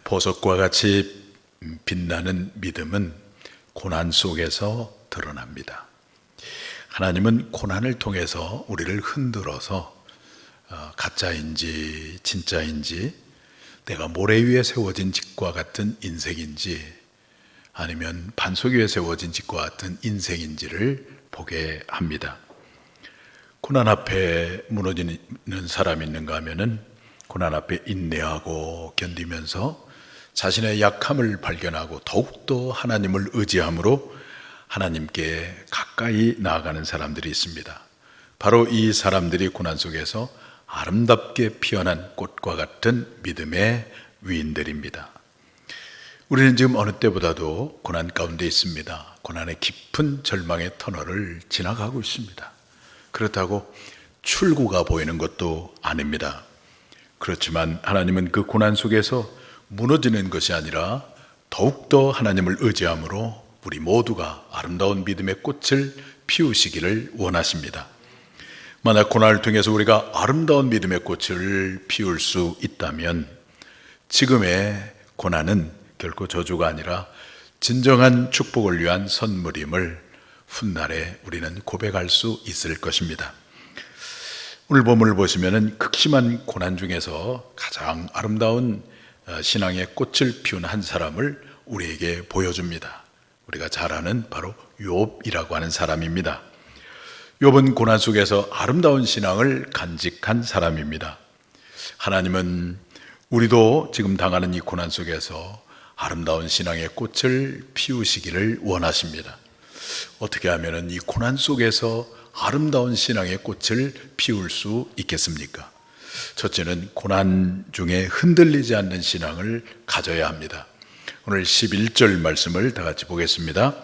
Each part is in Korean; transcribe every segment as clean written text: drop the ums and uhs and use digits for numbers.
보석과 같이 빛나는 믿음은 고난 속에서 드러납니다. 하나님은 고난을 통해서 우리를 흔들어서 가짜인지 진짜인지, 내가 모래 위에 세워진 집과 같은 인생인지 아니면 반석 위에 세워진 집과 같은 인생인지를 보게 합니다. 고난 앞에 무너지는 사람이 있는가 하면은 고난 앞에 인내하고 견디면서 자신의 약함을 발견하고 더욱더 하나님을 의지함으로 하나님께 가까이 나아가는 사람들이 있습니다. 바로 이 사람들이 고난 속에서 아름답게 피어난 꽃과 같은 믿음의 위인들입니다. 우리는 지금 어느 때보다도 고난 가운데 있습니다. 고난의 깊은 절망의 터널을 지나가고 있습니다. 그렇다고 출구가 보이는 것도 아닙니다. 그렇지만 하나님은 그 고난 속에서 무너지는 것이 아니라 더욱더 하나님을 의지함으로 우리 모두가 아름다운 믿음의 꽃을 피우시기를 원하십니다. 만약 고난을 통해서 우리가 아름다운 믿음의 꽃을 피울 수 있다면 지금의 고난은 결코 저주가 아니라 진정한 축복을 위한 선물임을 훗날에 우리는 고백할 수 있을 것입니다. 오늘 본문을 보시면 극심한 고난 중에서 가장 아름다운 신앙의 꽃을 피운 한 사람을 우리에게 보여줍니다. 우리가 잘 아는 바로 욥이라고 하는 사람입니다. 욥은 고난 속에서 아름다운 신앙을 간직한 사람입니다. 하나님은 우리도 지금 당하는 이 고난 속에서 아름다운 신앙의 꽃을 피우시기를 원하십니다. 어떻게 하면 이 고난 속에서 아름다운 신앙의 꽃을 피울 수 있겠습니까? 첫째는 고난 중에 흔들리지 않는 신앙을 가져야 합니다. 오늘 11절 말씀을 다 같이 보겠습니다.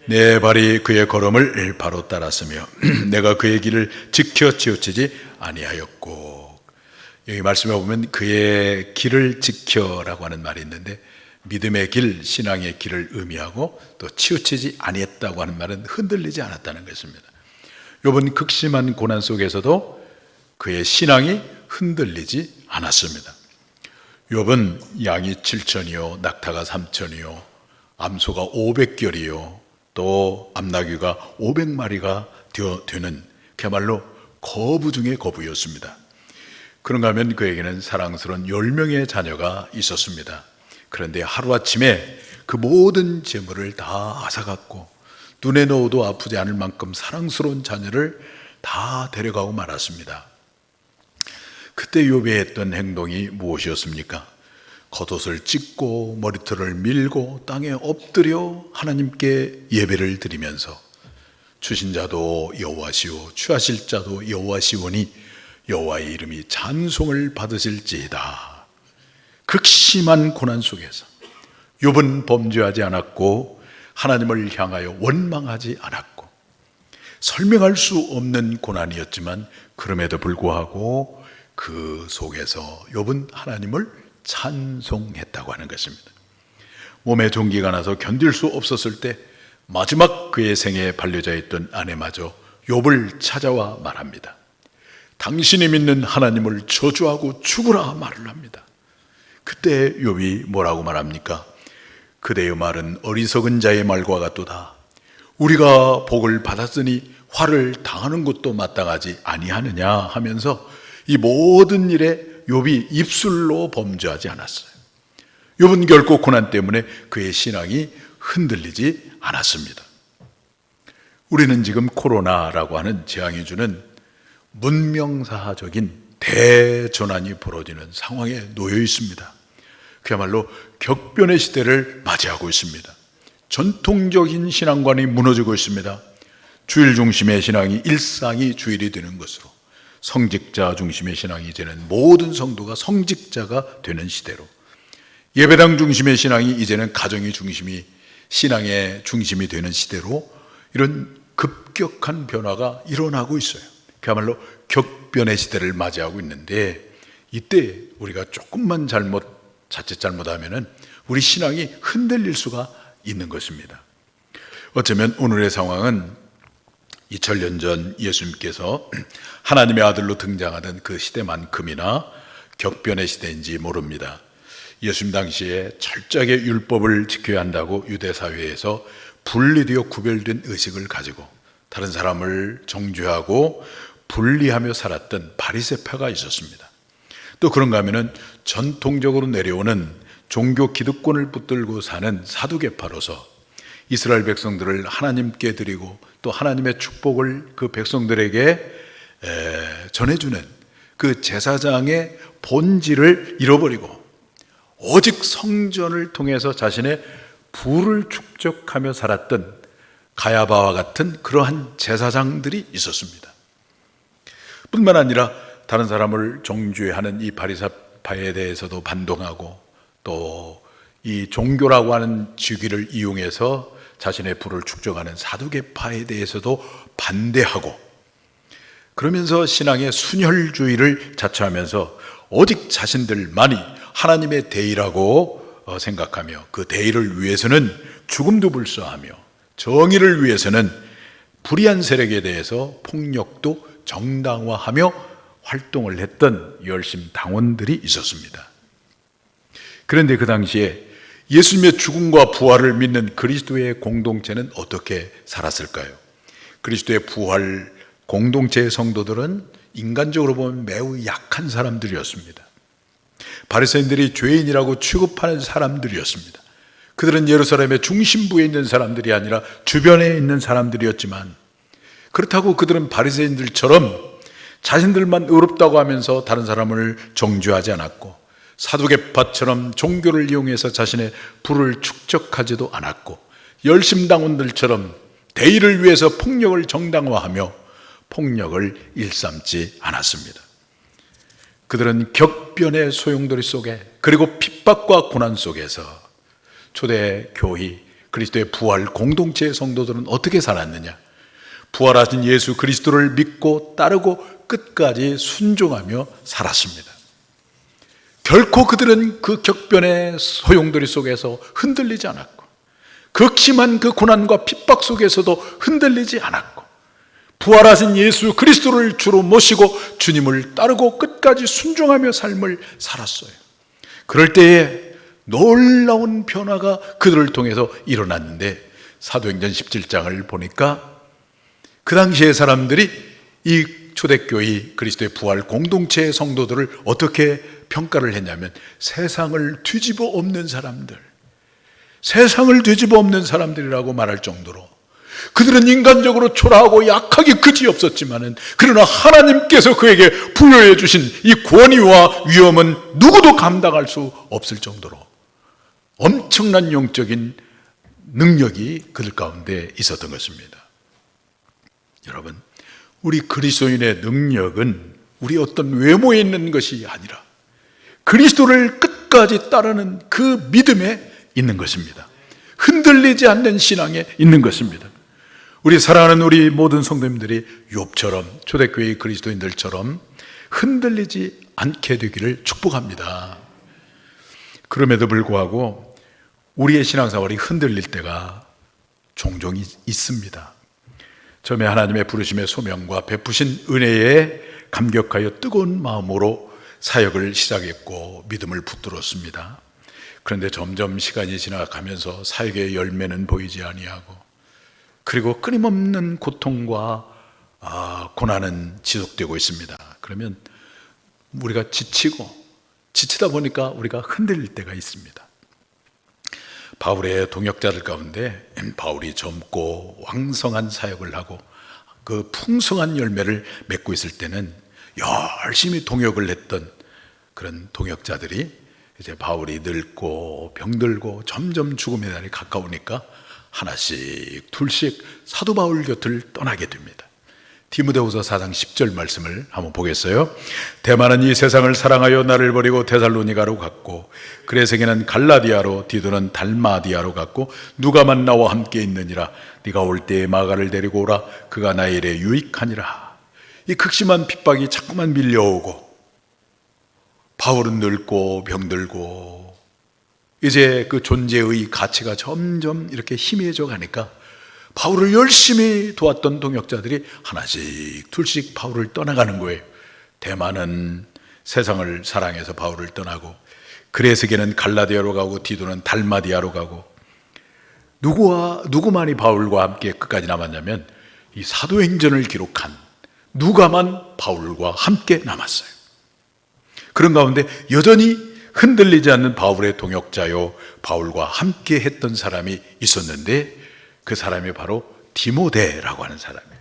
내 발이 그의 걸음을 바로 따랐으며 내가 그의 길을 지켜 치우치지 아니하였고, 여기 말씀에 보면 그의 길을 지켜라고 하는 말이 있는데 믿음의 길, 신앙의 길을 의미하고 또 치우치지 아니했다고 하는 말은 흔들리지 않았다는 것입니다. 욥은 극심한 고난 속에서도 그의 신앙이 흔들리지 않았습니다. 욥은 양이 7천이요 낙타가 3천이요 암소가 500결이요 또 암나귀가 500마리가 되는 그야말로 거부 중의 거부였습니다. 그런가 하면 그에게는 사랑스러운 10명의 자녀가 있었습니다. 그런데 하루아침에 그 모든 재물을 다 앗아갔고 눈에 넣어도 아프지 않을 만큼 사랑스러운 자녀를 다 데려가고 말았습니다. 그때 욥이 했던 행동이 무엇이었습니까? 겉옷을 찢고 머리털을 밀고 땅에 엎드려 하나님께 예배를 드리면서 주신 자도 여호와시오 취하실 자도 여호와시오니 여호와의 이름이 찬송을 받으실지이다. 극심한 고난 속에서 욥은 범죄하지 않았고 하나님을 향하여 원망하지 않았고 설명할 수 없는 고난이었지만 그럼에도 불구하고 그 속에서 욥은 하나님을 찬송했다고 하는 것입니다. 몸에 종기가 나서 견딜 수 없었을 때 마지막 그의 생에 반려자 있던 아내마저 욥을 찾아와 말합니다. 당신이 믿는 하나님을 저주하고 죽으라 말을 합니다. 그때 욥이 뭐라고 말합니까? 그대의 말은 어리석은 자의 말과 같도다. 우리가 복을 받았으니 화를 당하는 것도 마땅하지 아니하느냐 하면서 이 모든 일에 욥이 입술로 범죄하지 않았어요. 욥은 결코 고난 때문에 그의 신앙이 흔들리지 않았습니다. 우리는 지금 코로나라고 하는 재앙이 주는 문명사적인 대전환이 벌어지는 상황에 놓여 있습니다. 그야말로 격변의 시대를 맞이하고 있습니다. 전통적인 신앙관이 무너지고 있습니다. 주일 중심의 신앙이 일상이 주일이 되는 것으로 성직자 중심의 신앙이 이제는 모든 성도가 성직자가 되는 시대로, 예배당 중심의 신앙이 이제는 가정의 중심이 신앙의 중심이 되는 시대로 이런 급격한 변화가 일어나고 있어요. 그야말로 격변의 시대를 맞이하고 있는데 이때 우리가 조금만 자칫 잘못하면은 우리 신앙이 흔들릴 수가 있는 것입니다. 어쩌면 오늘의 상황은 2000년 전 예수님께서 하나님의 아들로 등장하던 그 시대만큼이나 격변의 시대인지 모릅니다. 예수님 당시에 철저하게 율법을 지켜야 한다고 유대 사회에서 분리되어 구별된 의식을 가지고 다른 사람을 정죄하고 분리하며 살았던 바리새파가 있었습니다. 또 그런가 하면은 전통적으로 내려오는 종교 기득권을 붙들고 사는 사두개파로서 이스라엘 백성들을 하나님께 드리고 또 하나님의 축복을 그 백성들에게 전해주는 그 제사장의 본질을 잃어버리고 오직 성전을 통해서 자신의 부를 축적하며 살았던 가야바와 같은 그러한 제사장들이 있었습니다. 뿐만 아니라 다른 사람을 정죄하는 이 바리새파에 대해서도 반동하고 또 이 종교라고 하는 직위를 이용해서 자신의 부를 축적하는 사두개파에 대해서도 반대하고, 그러면서 신앙의 순혈주의를 자처하면서 오직 자신들만이 하나님의 대의라고 생각하며 그 대의를 위해서는 죽음도 불사하며 정의를 위해서는 불의한 세력에 대해서 폭력도 정당화하며 활동을 했던 열심 당원들이 있었습니다. 그런데 그 당시에 예수님의 죽음과 부활을 믿는 그리스도의 공동체는 어떻게 살았을까요? 그리스도의 부활 공동체의 성도들은 인간적으로 보면 매우 약한 사람들이었습니다. 바리새인들이 죄인이라고 취급하는 사람들이었습니다. 그들은 예루살렘의 중심부에 있는 사람들이 아니라 주변에 있는 사람들이었지만, 그렇다고 그들은 바리새인들처럼 자신들만 의롭다고 하면서 다른 사람을 정죄하지 않았고, 사두개파처럼 종교를 이용해서 자신의 부를 축적하지도 않았고, 열심당원들처럼 대의를 위해서 폭력을 정당화하며 폭력을 일삼지 않았습니다. 그들은 격변의 소용돌이 속에, 그리고 핍박과 고난 속에서 초대 교회 그리스도의 부활 공동체의 성도들은 어떻게 살았느냐? 부활하신 예수 그리스도를 믿고 따르고 끝까지 순종하며 살았습니다. 결코 그들은 그 격변의 소용돌이 속에서 흔들리지 않았고, 극심한 그 고난과 핍박 속에서도 흔들리지 않았고, 부활하신 예수 그리스도를 주로 모시고 주님을 따르고 끝까지 순종하며 삶을 살았어요. 그럴 때에 놀라운 변화가 그들을 통해서 일어났는데, 사도행전 17장을 보니까 그 당시의 사람들이 이 초대교회 그리스도의 부활 공동체의 성도들을 어떻게 평가를 했냐면, 세상을 뒤집어 엎는 사람들, 세상을 뒤집어 엎는 사람들이라고 말할 정도로 그들은 인간적으로 초라하고 약하기 그지없었지만은, 그러나 하나님께서 그에게 부여해 주신 이 권위와 위엄은 누구도 감당할 수 없을 정도로 엄청난 영적인 능력이 그들 가운데 있었던 것입니다. 여러분, 우리 그리스도인의 능력은 우리 어떤 외모에 있는 것이 아니라 그리스도를 끝까지 따르는 그 믿음에 있는 것입니다. 흔들리지 않는 신앙에 있는 것입니다. 우리 사랑하는 우리 모든 성도님들이 욥처럼, 초대교회 그리스도인들처럼 흔들리지 않게 되기를 축복합니다. 그럼에도 불구하고 우리의 신앙생활이 흔들릴 때가 종종 있습니다. 처음에 하나님의 부르심의 소명과 베푸신 은혜에 감격하여 뜨거운 마음으로 사역을 시작했고 믿음을 붙들었습니다. 그런데 점점 시간이 지나가면서 사역의 열매는 보이지 아니하고, 그리고 끊임없는 고통과 고난은 지속되고 있습니다. 그러면 우리가 지치다 보니까 우리가 흔들릴 때가 있습니다. 바울의 동역자들 가운데 바울이 젊고 왕성한 사역을 하고 그 풍성한 열매를 맺고 있을 때는 열심히 동역을 했던 그런 동역자들이 이제 바울이 늙고 병들고 점점 죽음의 날이 가까우니까 하나씩 둘씩 사도 바울 곁을 떠나게 됩니다. 디모데후서 4장 10절 말씀을 한번 보겠어요. 데마는 이 세상을 사랑하여 나를 버리고 데살로니가로 갔고, 그레세게는 갈라디아로, 디도는 달마디아로 갔고, 누가만 나와 함께 있느니라. 네가 올 때에 마가를 데리고 오라. 그가 나의 일에 유익하니라. 이 극심한 핍박이 자꾸만 밀려오고, 바울은 늙고 병들고 이제 그 존재의 가치가 점점 이렇게 희미해져 가니까 바울을 열심히 도왔던 동역자들이 하나씩 둘씩 바울을 떠나가는 거예요. 대만은 세상을 사랑해서 바울을 떠나고, 그레스게는 갈라디아로 가고 디도는 달마디아로 가고, 누구만이 바울과 함께 끝까지 남았냐면 이 사도행전을 기록한 누가만 바울과 함께 남았어요. 그런 가운데 여전히 흔들리지 않는 바울의 동역자요, 바울과 함께 했던 사람이 있었는데, 그 사람이 바로 디모데라고 하는 사람이에요.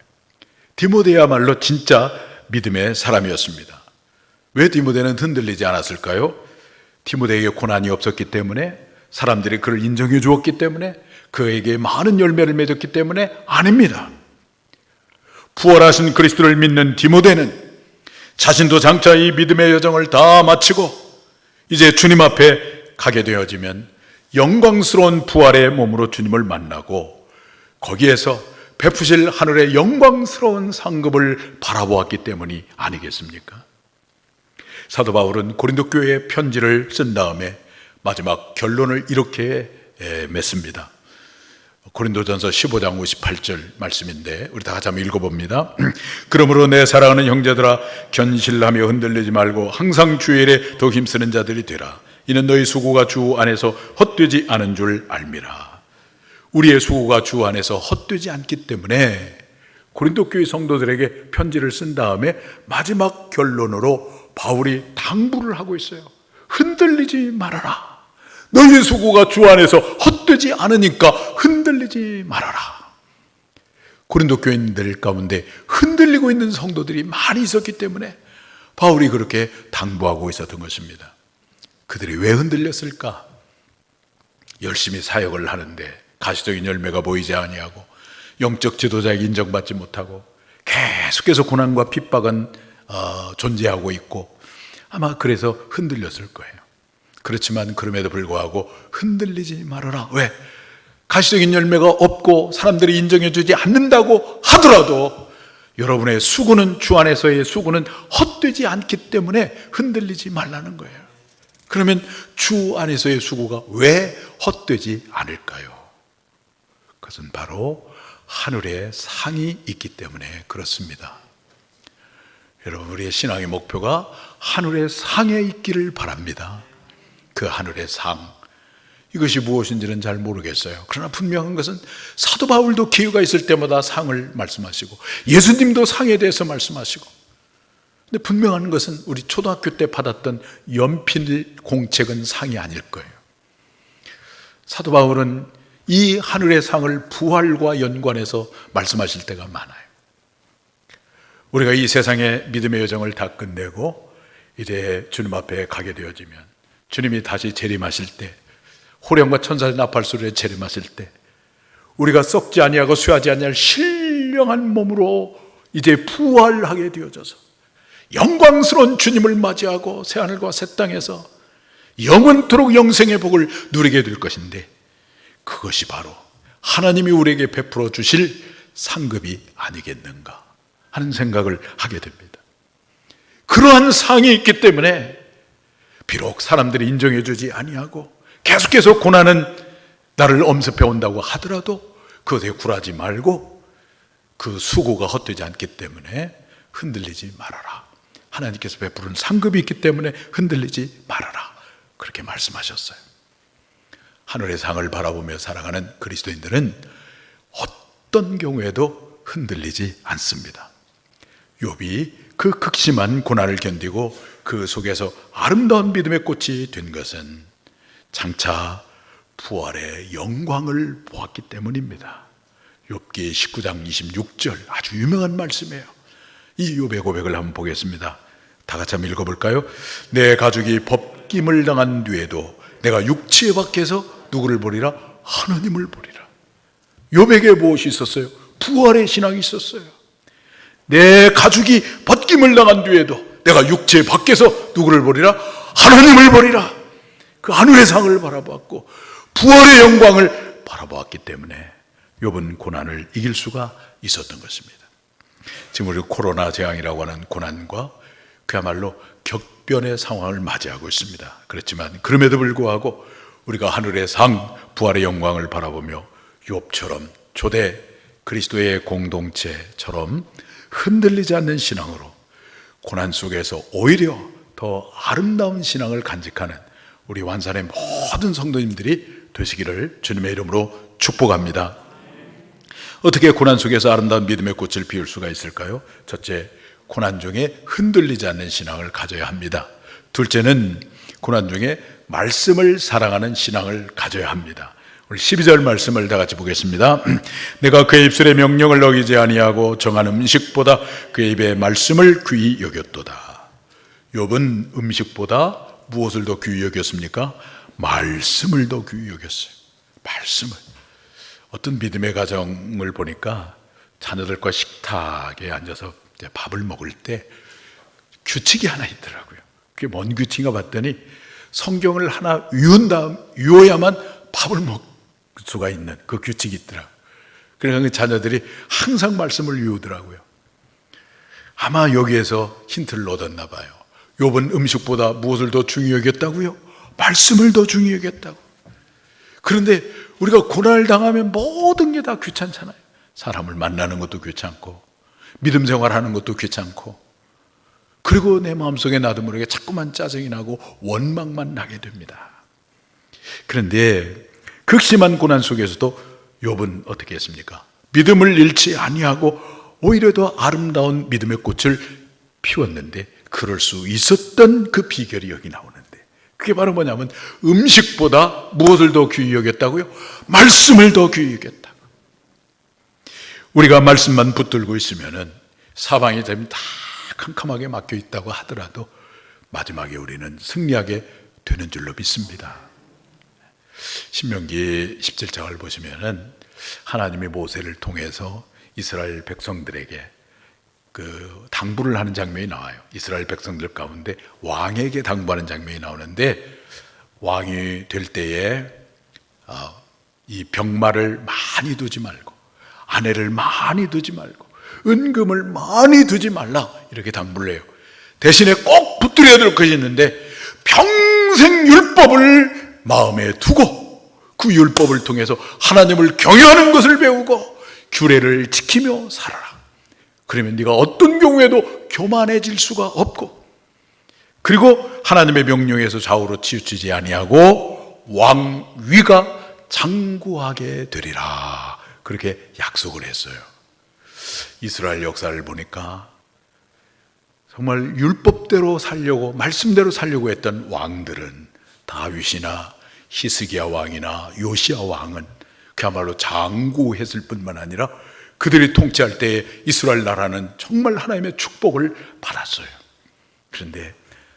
디모데야말로 진짜 믿음의 사람이었습니다. 왜 디모데는 흔들리지 않았을까요? 디모데에게 고난이 없었기 때문에, 사람들이 그를 인정해 주었기 때문에, 그에게 많은 열매를 맺었기 때문에 아닙니다. 부활하신 그리스도를 믿는 디모데는 자신도 장차 이 믿음의 여정을 다 마치고 이제 주님 앞에 가게 되어지면 영광스러운 부활의 몸으로 주님을 만나고 거기에서 베푸실 하늘의 영광스러운 상급을 바라보았기 때문이 아니겠습니까? 사도 바울은 고린도 교회에 편지를 쓴 다음에 마지막 결론을 이렇게 맺습니다. 고린도전서 15장 58절 말씀인데 우리 다 같이 한번 읽어봅니다. 그러므로 내 사랑하는 형제들아, 견실하며 흔들리지 말고 항상 주의 일에 더 힘쓰는 자들이 되라. 이는 너희 수고가 주 안에서 헛되지 않은 줄 알미라. 우리의 수고가 주 안에서 헛되지 않기 때문에 고린도 교회 성도들에게 편지를 쓴 다음에 마지막 결론으로 바울이 당부를 하고 있어요. 흔들리지 말아라. 너희의 수고가 주 안에서 헛되지 않으니까 흔들리지 말아라. 고린도 교인들 가운데 흔들리고 있는 성도들이 많이 있었기 때문에 바울이 그렇게 당부하고 있었던 것입니다. 그들이 왜 흔들렸을까? 열심히 사역을 하는데 가시적인 열매가 보이지 아니하고, 영적 지도자에게 인정받지 못하고, 계속해서 고난과 핍박은 존재하고 있고, 아마 그래서 흔들렸을 거예요. 그렇지만 그럼에도 불구하고 흔들리지 말아라. 왜? 가시적인 열매가 없고 사람들이 인정해 주지 않는다고 하더라도 여러분의 수고는, 주 안에서의 수고는 헛되지 않기 때문에 흔들리지 말라는 거예요. 그러면 주 안에서의 수고가 왜 헛되지 않을까요? 그것은 바로 하늘의 상이 있기 때문에 그렇습니다. 여러분, 우리의 신앙의 목표가 하늘의 상에 있기를 바랍니다. 그 하늘의 상, 이것이 무엇인지는 잘 모르겠어요. 그러나 분명한 것은 사도 바울도 기회가 있을 때마다 상을 말씀하시고 예수님도 상에 대해서 말씀하시고, 근데 분명한 것은 우리 초등학교 때 받았던 연필 공책은 상이 아닐 거예요. 사도 바울은 이 하늘의 상을 부활과 연관해서 말씀하실 때가 많아요. 우리가 이 세상의 믿음의 여정을 다 끝내고 이제 주님 앞에 가게 되어지면, 주님이 다시 재림하실 때, 호령과 천사의 나팔소리에 재림하실 때 우리가 썩지 아니하고 쇠하지 아니할 신령한 몸으로 이제 부활하게 되어져서 영광스러운 주님을 맞이하고 새하늘과 새 땅에서 영원토록 영생의 복을 누리게 될 것인데, 그것이 바로 하나님이 우리에게 베풀어 주실 상급이 아니겠는가 하는 생각을 하게 됩니다. 그러한 상이 있기 때문에 비록 사람들이 인정해 주지 아니하고 계속해서 고난은 나를 엄습해 온다고 하더라도 그것에 굴하지 말고 그 수고가 헛되지 않기 때문에 흔들리지 말아라. 하나님께서 베푸는 상급이 있기 때문에 흔들리지 말아라. 그렇게 말씀하셨어요. 하늘의 상을 바라보며 살아가는 그리스도인들은 어떤 경우에도 흔들리지 않습니다. 욥이 그 극심한 고난을 견디고 그 속에서 아름다운 믿음의 꽃이 된 것은 장차 부활의 영광을 보았기 때문입니다. 욥기 19장 26절, 아주 유명한 말씀이에요. 이 욥의 고백을 한번 보겠습니다. 다 같이 한번 읽어볼까요? 내 가족이 벗김을 당한 뒤에도 내가 육체 밖에서 누구를 보리라? 하나님을 보리라. 욥에게 무엇이 있었어요? 부활의 신앙이 있었어요. 내 가족이 벗김을 당한 뒤에도 내가 육체 밖에서 누구를 보리라? 하나님을 보리라. 그 하늘의 상을 바라보았고 부활의 영광을 바라보았기 때문에 욥은 고난을 이길 수가 있었던 것입니다. 지금 우리 코로나 재앙이라고 하는 고난과 그야말로 격변의 상황을 맞이하고 있습니다. 그렇지만 그럼에도 불구하고 우리가 하늘의 상, 부활의 영광을 바라보며 욥처럼 초대 그리스도의 공동체처럼 흔들리지 않는 신앙으로 고난 속에서 오히려 더 아름다운 신앙을 간직하는 우리 완산의 모든 성도님들이 되시기를 주님의 이름으로 축복합니다. 어떻게 고난 속에서 아름다운 믿음의 꽃을 피울 수가 있을까요? 첫째, 고난 중에 흔들리지 않는 신앙을 가져야 합니다. 둘째는 고난 중에 말씀을 사랑하는 신앙을 가져야 합니다. 우리 12절 말씀을 다 같이 보겠습니다. 내가 그의 입술의 명령을 어기지 아니하고 정한 음식보다 그의 입의 말씀을 귀히 여겼도다. 욥은 음식보다 무엇을 더 귀히 여겼습니까? 말씀을 더 귀히 여겼어요. 말씀을. 어떤 믿음의 가정을 보니까 자녀들과 식탁에 앉아서 밥을 먹을 때 규칙이 하나 있더라고요. 그게 뭔 규칙인가 봤더니 성경을 하나 외워야만 밥을 먹을 수가 있는 그 규칙이 있더라고요. 그러니까 그 자녀들이 항상 말씀을 외우더라고요. 아마 여기에서 힌트를 얻었나 봐요. 욥은 음식보다 무엇을 더 중요히 여겼다고요? 말씀을 더 중요히 여겼다고. 그런데 우리가 고난을 당하면 모든 게 다 귀찮잖아요. 사람을 만나는 것도 귀찮고 믿음 생활하는 것도 귀찮고, 그리고 내 마음속에 나도 모르게 자꾸만 짜증이 나고 원망만 나게 됩니다. 그런데 극심한 고난 속에서도 욥은 어떻게 했습니까? 믿음을 잃지 아니하고 오히려 더 아름다운 믿음의 꽃을 피웠는데, 그럴 수 있었던 그 비결이 여기 나오는데, 그게 바로 뭐냐면 음식보다 무엇을 더 귀히 여겼다고요? 말씀을 더 귀히 여겼다. 우리가 말씀만 붙들고 있으면은 사방이 다 캄캄하게 막혀 있다고 하더라도 마지막에 우리는 승리하게 되는 줄로 믿습니다. 신명기 17장을 보시면은 하나님이 모세를 통해서 이스라엘 백성들에게 그 당부를 하는 장면이 나와요. 이스라엘 백성들 가운데 왕에게 당부하는 장면이 나오는데, 왕이 될 때에 이 병마를 많이 두지 말고 아내를 많이 두지 말고 은금을 많이 두지 말라, 이렇게 당부를 해요. 대신에 꼭 붙들어야 될 것이 있는데, 평생 율법을 마음에 두고 그 율법을 통해서 하나님을 경외하는 것을 배우고 규례를 지키며 살아라. 그러면 네가 어떤 경우에도 교만해질 수가 없고, 그리고 하나님의 명령에서 좌우로 치우치지 아니하고 왕위가 장구하게 되리라, 그렇게 약속을 했어요. 이스라엘 역사를 보니까 정말 율법대로 살려고, 말씀대로 살려고 했던 왕들은 다윗이나 히스기야 왕이나 요시야 왕은 그야말로 장구했을 뿐만 아니라 그들이 통치할 때에 이스라엘 나라는 정말 하나님의 축복을 받았어요. 그런데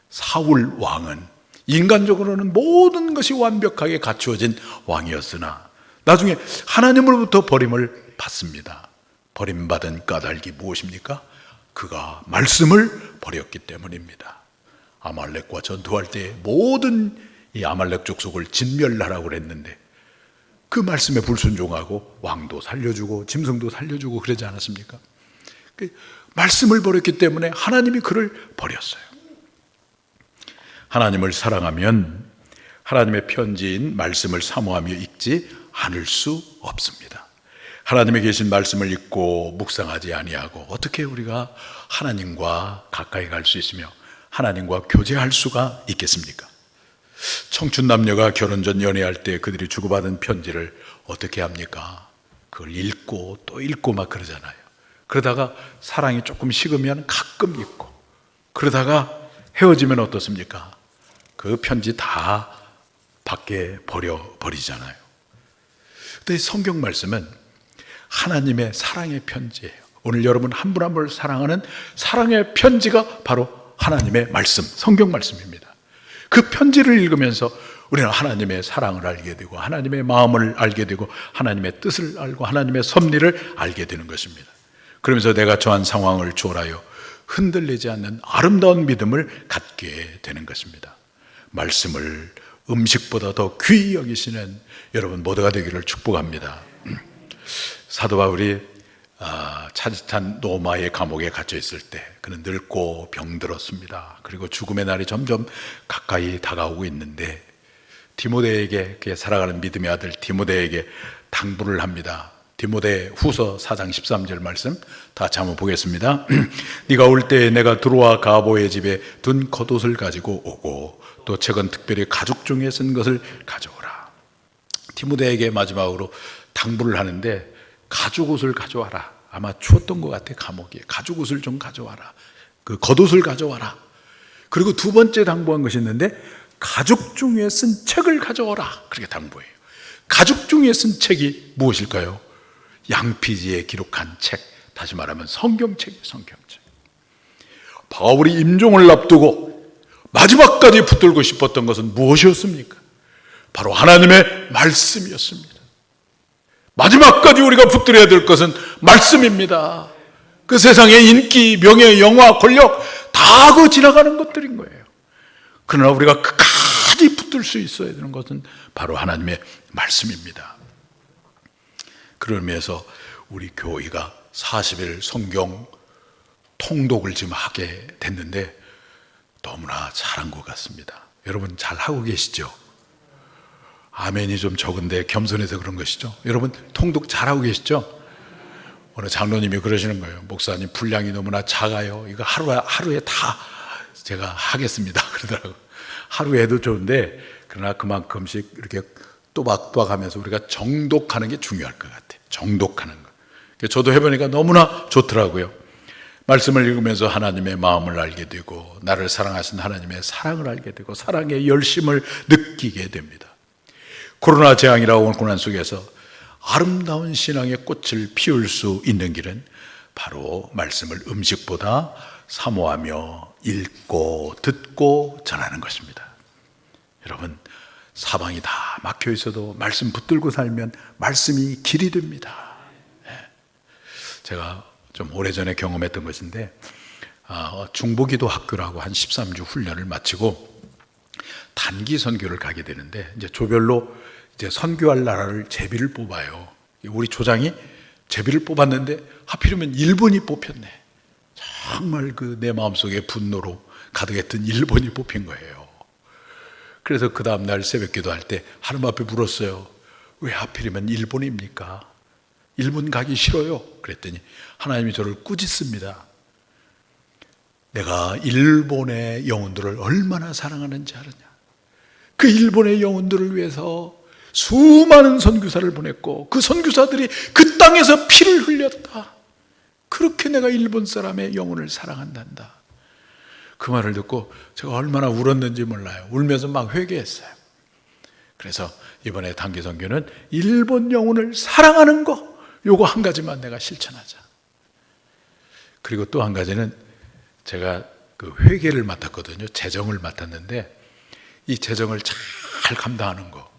사울 왕은 인간적으로는 모든 것이 완벽하게 갖추어진 왕이었으나 나중에 하나님으로부터 버림을 받습니다. 버림받은 까닭이 무엇입니까? 그가 말씀을 버렸기 때문입니다. 아말렉과 전투할 때 모든 이 아말렉 족속을 진멸하라고 그랬는데 그 말씀에 불순종하고 왕도 살려주고 짐승도 살려주고 그러지 않았습니까? 그 말씀을 버렸기 때문에 하나님이 그를 버렸어요. 하나님을 사랑하면 하나님의 편지인 말씀을 사모하며 읽지 않을 수 없습니다. 하나님의 계신 말씀을 읽고 묵상하지 아니하고 어떻게 우리가 하나님과 가까이 갈 수 있으며 하나님과 교제할 수가 있겠습니까? 청춘 남녀가 결혼 전 연애할 때 그들이 주고받은 편지를 어떻게 합니까? 그걸 읽고 또 읽고 막 그러잖아요. 그러다가 사랑이 조금 식으면 가끔 읽고, 그러다가 헤어지면 어떻습니까? 그 편지 다 밖에 버리잖아요. 근데 성경 말씀은 하나님의 사랑의 편지예요. 오늘 여러분 한 분 한 분을 사랑하는 사랑의 편지가 바로 하나님의 말씀, 성경 말씀입니다. 그 편지를 읽으면서 우리는 하나님의 사랑을 알게 되고 하나님의 마음을 알게 되고 하나님의 뜻을 알고 하나님의 섭리를 알게 되는 것입니다. 그러면서 내가 처한 상황을 초월하여 흔들리지 않는 아름다운 믿음을 갖게 되는 것입니다. 말씀을 음식보다 더 귀히 여기시는 여러분 모두가 되기를 축복합니다. 사도 바울이 차지찬 로마의 감옥에 갇혀 있을 때 그는 늙고 병들었습니다. 그리고 죽음의 날이 점점 가까이 다가오고 있는데 디모데에게, 그의 살아가는 믿음의 아들 디모데에게 당부를 합니다. 디모데 후서 4장 13절 말씀 다 같이 한번 보겠습니다. 네가 올 때 내가 두로와 가보의 집에 둔 겉옷을 가지고 오고 또 최근 특별히 가죽 중에 쓴 것을 가져오라. 디모데에게 마지막으로 당부를 하는데 가죽 옷을 가져와라. 아마 추웠던 것 같아. 감옥에 가죽 옷을 좀 가져와라. 그 겉옷을 가져와라. 그리고 두 번째 당부한 것이 있는데 가죽 중에 쓴 책을 가져오라. 그렇게 당부해요. 가죽 중에 쓴 책이 무엇일까요? 양피지에 기록한 책, 다시 말하면 성경책이에요. 성경책. 바울이 임종을 앞두고 마지막까지 붙들고 싶었던 것은 무엇이었습니까? 바로 하나님의 말씀이었습니다. 마지막까지 우리가 붙들어야 될 것은 말씀입니다. 그 세상의 인기, 명예, 영화, 권력 다 그 지나가는 것들인 거예요. 그러나 우리가 끝까지 붙들 수 있어야 되는 것은 바로 하나님의 말씀입니다. 그런 의미에서 우리 교회가 40일 성경 통독을 지금 하게 됐는데 너무나 잘한 것 같습니다. 여러분 잘 하고 계시죠? 아멘이 좀 적은데 겸손해서 그런 것이죠. 여러분 통독 잘하고 계시죠? 어느 장로님이 그러시는 거예요. 목사님 분량이 너무나 작아요. 이거 하루에 다 제가 하겠습니다. 그러더라고요. 하루에 해도 좋은데 그러나 그만큼씩 이렇게 또박또박 하면서 우리가 정독하는 게 중요할 것 같아요. 정독하는 거. 저도 해보니까 너무나 좋더라고요. 말씀을 읽으면서 하나님의 마음을 알게 되고 나를 사랑하신 하나님의 사랑을 알게 되고 사랑의 열심을 느끼게 됩니다. 코로나 재앙이라고 하는 고난 속에서 아름다운 신앙의 꽃을 피울 수 있는 길은 바로 말씀을 음식보다 사모하며 읽고 듣고 전하는 것입니다. 여러분 사방이 다 막혀 있어도 말씀 붙들고 살면 말씀이 길이 됩니다. 제가 좀 오래전에 경험했던 것인데 중보기도 학교라고 한 13주 훈련을 마치고 단기 선교를 가게 되는데 이제 조별로 이제 선교할 나라를 제비를 뽑아요. 우리 조장이 제비를 뽑았는데 하필이면 일본이 뽑혔네. 정말 그 내 마음속에 분노로 가득했던 일본이 뽑힌 거예요. 그래서 그 다음날 새벽 기도할 때 하나님 앞에 물었어요. 왜 하필이면 일본입니까? 일본 가기 싫어요. 그랬더니 하나님이 저를 꾸짖습니다. 내가 일본의 영혼들을 얼마나 사랑하는지 아느냐. 그 일본의 영혼들을 위해서 수많은 선교사를 보냈고 그 선교사들이 그 땅에서 피를 흘렸다. 그렇게 내가 일본 사람의 영혼을 사랑한단다. 그 말을 듣고 제가 얼마나 울었는지 몰라요. 울면서 막 회개했어요. 그래서 이번에 단기 선교는 일본 영혼을 사랑하는 거, 요거 한 가지만 내가 실천하자. 그리고 또 한 가지는 제가 그 회계를 맡았거든요. 재정을 맡았는데 이 재정을 잘 감당하는 거,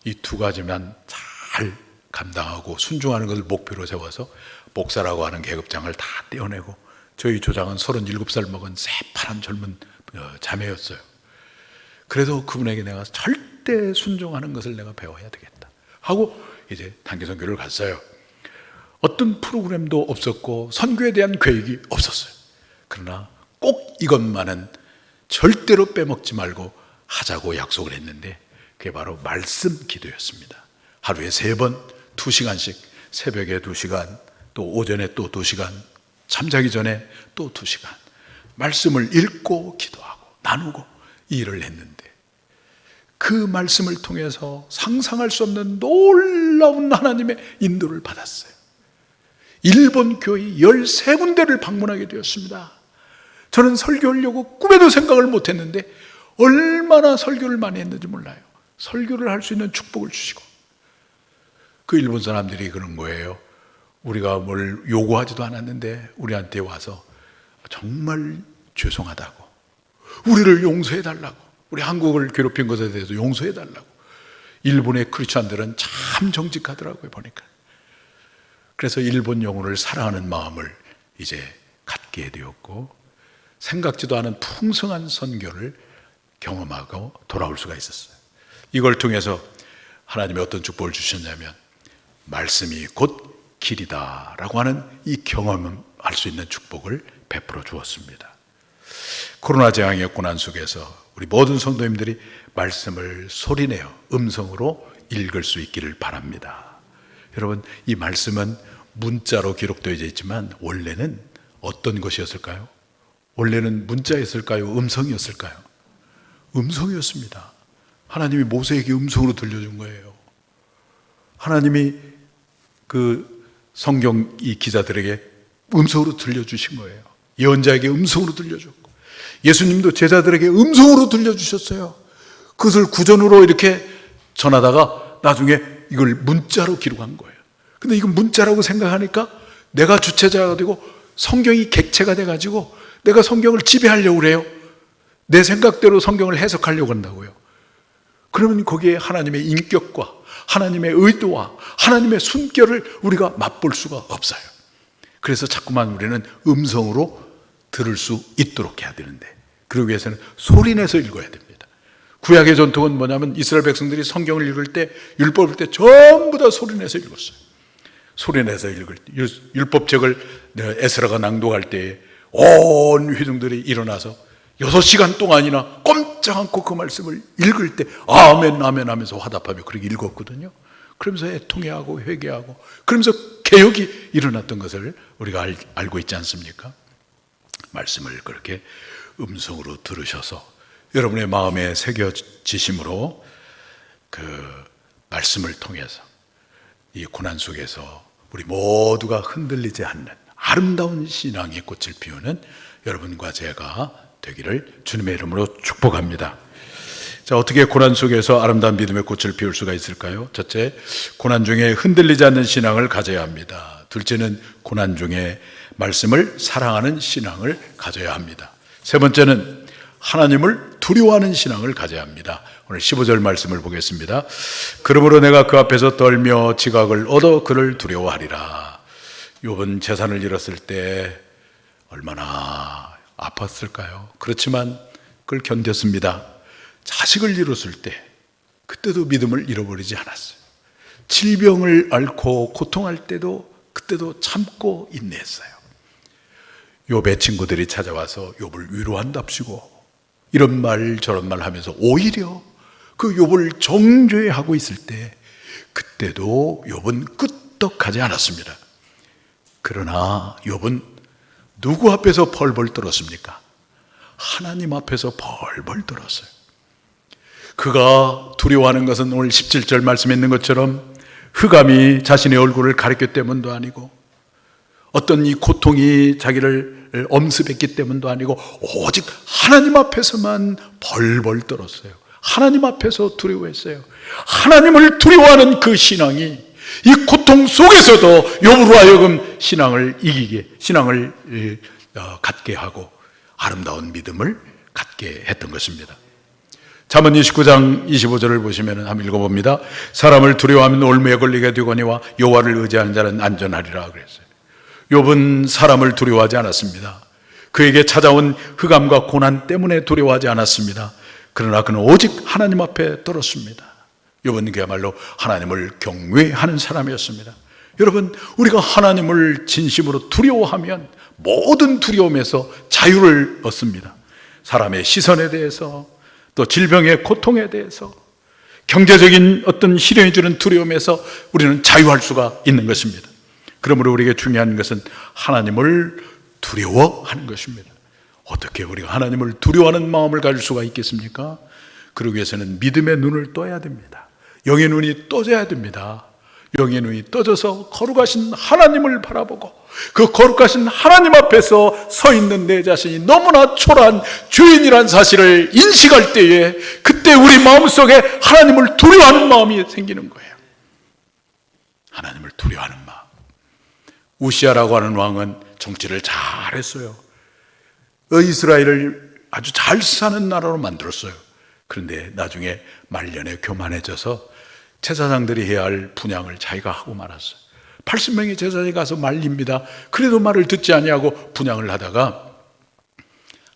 이 두 가지만 잘 감당하고 순종하는 것을 목표로 세워서 목사라고 하는 계급장을 다 떼어내고, 저희 조장은 37살 먹은 새파란 젊은 자매였어요. 그래서 그분에게 내가 절대 순종하는 것을 내가 배워야 되겠다 하고 이제 단기 선교를 갔어요. 어떤 프로그램도 없었고 선교에 대한 계획이 없었어요. 그러나 꼭 이것만은 절대로 빼먹지 말고 하자고 약속을 했는데 그게 바로 말씀 기도였습니다. 하루에 3번 2시간씩, 새벽에 2시간, 또 오전에 또 2시간, 잠자기 전에 또 2시간 말씀을 읽고 기도하고 나누고 이 일을 했는데, 그 말씀을 통해서 상상할 수 없는 놀라운 하나님의 인도를 받았어요. 일본 교회 13군데를 방문하게 되었습니다. 저는 설교하려고 꿈에도 생각을 못했는데 얼마나 설교를 많이 했는지 몰라요. 설교를 할 수 있는 축복을 주시고, 그 일본 사람들이 그런 거예요. 우리가 뭘 요구하지도 않았는데 우리한테 와서 정말 죄송하다고, 우리를 용서해달라고, 우리 한국을 괴롭힌 것에 대해서 용서해달라고. 일본의 크리스찬들은 참 정직하더라고요, 보니까. 그래서 일본 영혼을 사랑하는 마음을 이제 갖게 되었고, 생각지도 않은 풍성한 선교를 경험하고 돌아올 수가 있었어요. 이걸 통해서 하나님이 어떤 축복을 주셨냐면, 말씀이 곧 길이다 라고 하는 이 경험을 할 수 있는 축복을 베풀어 주었습니다. 코로나 재앙의 고난 속에서 우리 모든 성도님들이 말씀을 소리내어 음성으로 읽을 수 있기를 바랍니다. 여러분, 이 말씀은 문자로 기록되어 있지만 원래는 어떤 것이었을까요? 원래는 문자였을까요? 음성이었을까요? 음성이었습니다. 하나님이 모세에게 음성으로 들려준 거예요. 하나님이 그 성경 이 기자들에게 음성으로 들려주신 거예요. 예언자에게 음성으로 들려줬고, 예수님도 제자들에게 음성으로 들려주셨어요. 그것을 구전으로 이렇게 전하다가 나중에 이걸 문자로 기록한 거예요. 근데 이건 문자라고 생각하니까 내가 주체자가 되고 성경이 객체가 돼가지고 내가 성경을 지배하려고 그래요. 내 생각대로 성경을 해석하려고 한다고요. 그러면 거기에 하나님의 인격과 하나님의 의도와 하나님의 숨결을 우리가 맛볼 수가 없어요. 그래서 자꾸만 우리는 음성으로 들을 수 있도록 해야 되는데, 그러기 위해서는 소리내서 읽어야 됩니다. 구약의 전통은 뭐냐면 이스라엘 백성들이 성경을 읽을 때, 율법을 때 전부 다 소리내서 읽었어요. 소리내서 읽을 때, 율법책을 에스라가 낭독할 때 온 회중들이 일어나서 6시간 동안이나 꼼짝 않고 그 말씀을 읽을 때 아멘 아멘 하면서 화답하며 그렇게 읽었거든요. 그러면서 애통해하고 회개하고 그러면서 개혁이 일어났던 것을 우리가 알고 있지 않습니까? 말씀을 그렇게 음성으로 들으셔서 여러분의 마음에 새겨지심으로 그 말씀을 통해서 이 고난 속에서 우리 모두가 흔들리지 않는 아름다운 신앙의 꽃을 피우는 여러분과 제가 되기를 주님의 이름으로 축복합니다. 자, 어떻게 고난 속에서 아름다운 믿음의 꽃을 피울 수가 있을까요? 첫째, 고난 중에 흔들리지 않는 신앙을 가져야 합니다. 둘째는 고난 중에 말씀을 사랑하는 신앙을 가져야 합니다. 세 번째는 하나님을 두려워하는 신앙을 가져야 합니다. 오늘 15절 말씀을 보겠습니다. 그러므로 내가 그 앞에서 떨며 지각을 얻어 그를 두려워하리라. 욥은 재산을 잃었을 때 얼마나 아팠을까요? 그렇지만 그걸 견뎠습니다. 자식을 잃었을 때 그때도 믿음을 잃어버리지 않았어요. 질병을 앓고 고통할 때도 그때도 참고 인내했어요. 욥의 친구들이 찾아와서 욥을 위로한답시고 이런 말 저런 말 하면서 오히려 그 욥을 정죄하고 있을 때 그때도 욥은 끄떡하지 않았습니다. 그러나 욥은 누구 앞에서 벌벌 떨었습니까? 하나님 앞에서 벌벌 떨었어요. 그가 두려워하는 것은 오늘 17절 말씀에 있는 것처럼 흑암이 자신의 얼굴을 가렸기 때문도 아니고 어떤 이 고통이 자기를 엄습했기 때문도 아니고 오직 하나님 앞에서만 벌벌 떨었어요. 하나님 앞에서 두려워했어요. 하나님을 두려워하는 그 신앙이 이 고통 속에서도 욥으로 하여금 신앙을 갖게 하고 아름다운 믿음을 갖게 했던 것입니다. 잠언 29장 25절을 보시면 한번 읽어봅니다. 사람을 두려워하면 올무에 걸리게 되거니와 여호와를 의지하는 자는 안전하리라 그랬어요. 욥은 사람을 두려워하지 않았습니다. 그에게 찾아온 흑암과 고난 때문에 두려워하지 않았습니다. 그러나 그는 오직 하나님 앞에 떨었습니다. 욥은 그야말로 하나님을 경외하는 사람이었습니다. 여러분, 우리가 하나님을 진심으로 두려워하면 모든 두려움에서 자유를 얻습니다. 사람의 시선에 대해서, 또 질병의 고통에 대해서, 경제적인 어떤 시련이 주는 두려움에서 우리는 자유할 수가 있는 것입니다. 그러므로 우리에게 중요한 것은 하나님을 두려워하는 것입니다. 어떻게 우리가 하나님을 두려워하는 마음을 가질 수가 있겠습니까? 그러기 위해서는 믿음의 눈을 떠야 됩니다. 영의 눈이 떠져야 됩니다. 영의 눈이 떠져서 거룩하신 하나님을 바라보고 그 거룩하신 하나님 앞에서 서 있는 내 자신이 너무나 초라한 죄인이란 사실을 인식할 때에 그때 우리 마음속에 하나님을 두려워하는 마음이 생기는 거예요. 하나님을 두려워하는 마음. 우시아라고 하는 왕은 정치를 잘했어요. 이스라엘을 아주 잘 사는 나라로 만들었어요. 그런데 나중에 말년에 교만해져서 제사장들이 해야 할 분향을 자기가 하고 말았어요. 80명의 제사장이 가서 말립니다. 그래도 말을 듣지 아니하고 분향을 하다가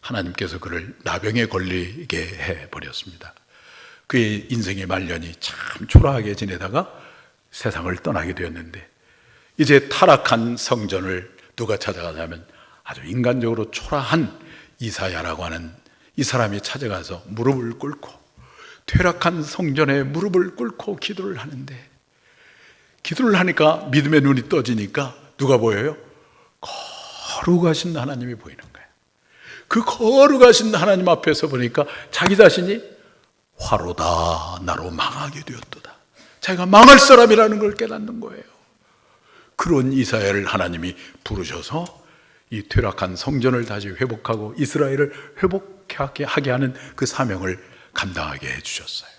하나님께서 그를 나병에 걸리게 해버렸습니다. 그의 인생의 말년이 참 초라하게 지내다가 세상을 떠나게 되었는데, 이제 타락한 성전을 누가 찾아가냐면 아주 인간적으로 초라한 이사야라고 하는 이 사람이 찾아가서 무릎을 꿇고 퇴락한 성전에 무릎을 꿇고 기도를 하는데, 기도를 하니까 믿음의 눈이 떠지니까 누가 보여요? 거룩하신 하나님이 보이는 거예요. 그 거룩하신 하나님 앞에서 보니까 자기 자신이 화로다 나로 망하게 되었도다. 자기가 망할 사람이라는 걸 깨닫는 거예요. 그런 이사야를 하나님이 부르셔서 이 퇴락한 성전을 다시 회복하고 이스라엘을 회복하게 하는 그 사명을 감당하게 해주셨어요.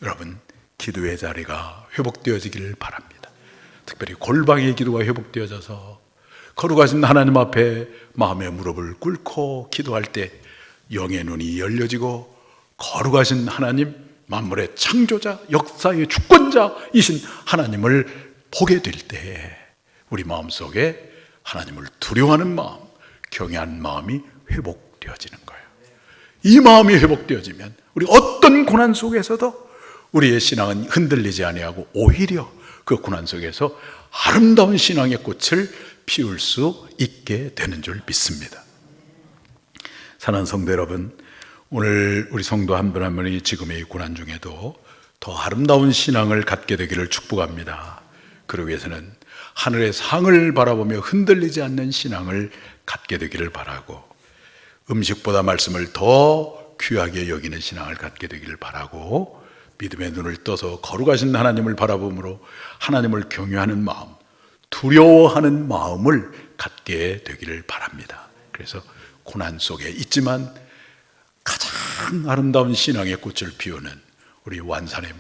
여러분, 기도의 자리가 회복되어지기를 바랍니다. 특별히 골방의 기도가 회복되어져서 거룩하신 하나님 앞에 마음의 무릎을 꿇고 기도할 때 영의 눈이 열려지고 거룩하신 하나님, 만물의 창조자, 역사의 주권자이신 하나님을 보게 될 때 우리 마음속에 하나님을 두려워하는 마음, 경외하는 마음이 회복되어지는 거예요. 이 마음이 회복되어지면 우리 어떤 고난 속에서도 우리의 신앙은 흔들리지 아니하고 오히려 그 고난 속에서 아름다운 신앙의 꽃을 피울 수 있게 되는 줄 믿습니다. 사랑하는 성도 여러분, 오늘 우리 성도 한 분 한 분이 지금의 이 고난 중에도 더 아름다운 신앙을 갖게 되기를 축복합니다. 그러기 위해서는 하늘의 상을 바라보며 흔들리지 않는 신앙을 갖게 되기를 바라고, 음식보다 말씀을 더 귀하게 여기는 신앙을 갖게 되기를 바라고, 믿음의 눈을 떠서 거룩하신 하나님을 바라봄으로 하나님을 경외하는 마음, 두려워하는 마음을 갖게 되기를 바랍니다. 그래서 고난 속에 있지만 가장 아름다운 신앙의 꽃을 피우는 우리 완산의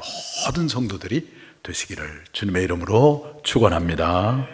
모든 성도들이 되시기를 주님의 이름으로 축원합니다.